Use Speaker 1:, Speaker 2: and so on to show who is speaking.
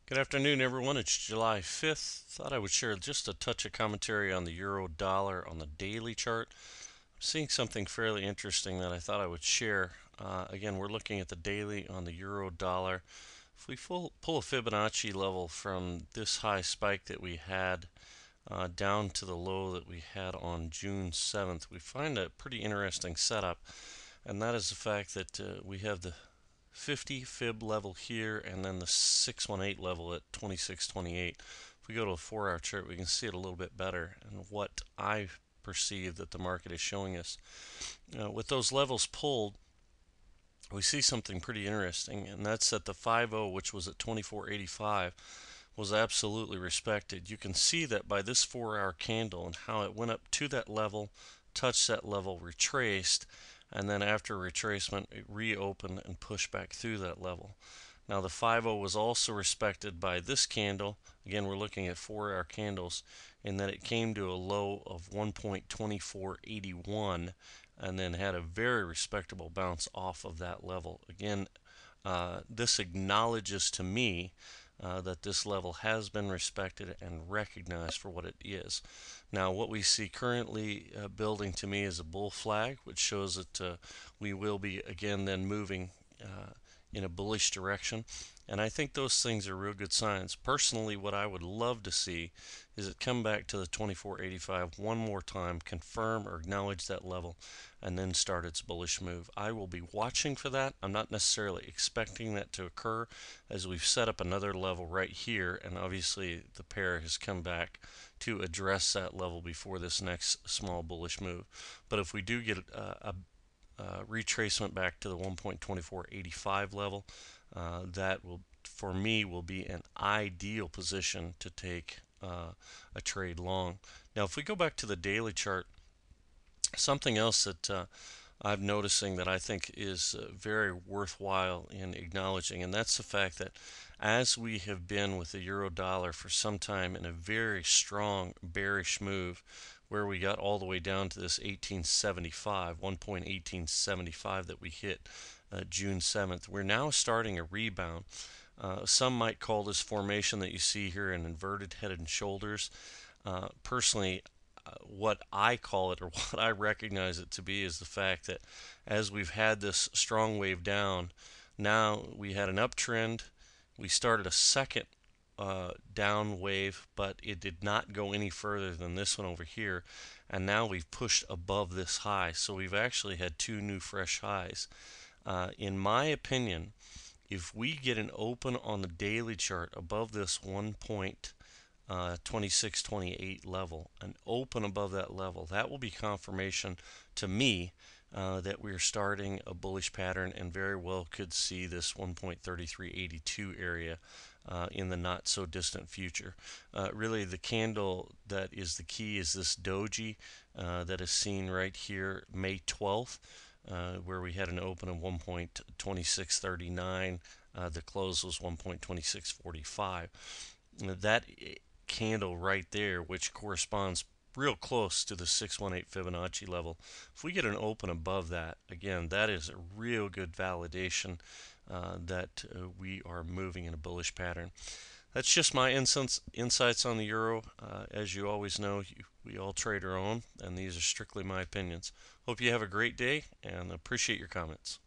Speaker 1: Good afternoon, everyone. It's July 5th. Thought I would share just a touch of commentary on the euro dollar on the daily chart. I'm seeing something fairly interesting that I thought I would share. Again, we're looking at the daily on the euro dollar. If we pull a Fibonacci level from this high spike that we had down to the low that we had on June 7th, we find a pretty interesting setup, and that is the fact that we have the 50 fib level here and then the 618 level at 2628. If we go to a 4-hour chart, we can see it a little bit better and what I perceive that the market is showing us. With those levels pulled, we see something pretty interesting, and that's that the 5-0, which was at 2485, was absolutely respected. You can see that by this 4-hour candle and how it went up to that level, touched that level, retraced, and then after retracement it reopened and pushed back through that level. Now the 5-0 was also respected by this candle. Again, we're looking at 4-hour candles, in that it came to a low of 1.2481 and then had a very respectable bounce off of that level. Again, this acknowledges to me that this level has been respected and recognized for what it is. Now, what we see currently building to me is a bull flag, which shows that we will be again then moving in a bullish direction. And I think those things are real good signs. Personally, what I would love to see is it come back to the 2485 one more time, confirm or acknowledge that level, and then start its bullish move. I will be watching for that. I'm not necessarily expecting that to occur, as we've set up another level right here, and obviously the pair has come back to address that level before this next small bullish move. But if we do get a retracement back to the 1.2485 level, that will, for me, will be an ideal position to take a trade long. Now, if we go back to the daily chart, something else that I'm noticing that I think is very worthwhile in acknowledging, and that's the fact that as we have been with the euro dollar for some time in a very strong bearish move, where we got all the way down to this 1875, 1.1875 that we hit June 7th, we're now starting a rebound. Some might call this formation that you see here an inverted head and shoulders. Personally, what I call it, or what I recognize it to be, is the fact that as we've had this strong wave down, now we had an uptrend. We started a second down wave, but it did not go any further than this one over here. And now we've pushed above this high. So we've actually had two new fresh highs. In my opinion, if we get an open on the daily chart above this 1.2628 level, an open above that level, that will be confirmation to me that we're starting a bullish pattern, and very well could see this 1.3382 area in the not so distant future. Really, the candle that is the key is this doji that is seen right here, May 12th. Where we had an open of 1.2639. The close was 1.2645. That candle right there, which corresponds real close to the 618 Fibonacci level, if we get an open above that, again, that is a real good validation that we are moving in a bullish pattern. That's just my insights on the euro. As you always know, we all trade our own, and these are strictly my opinions. Hope you have a great day, and appreciate your comments.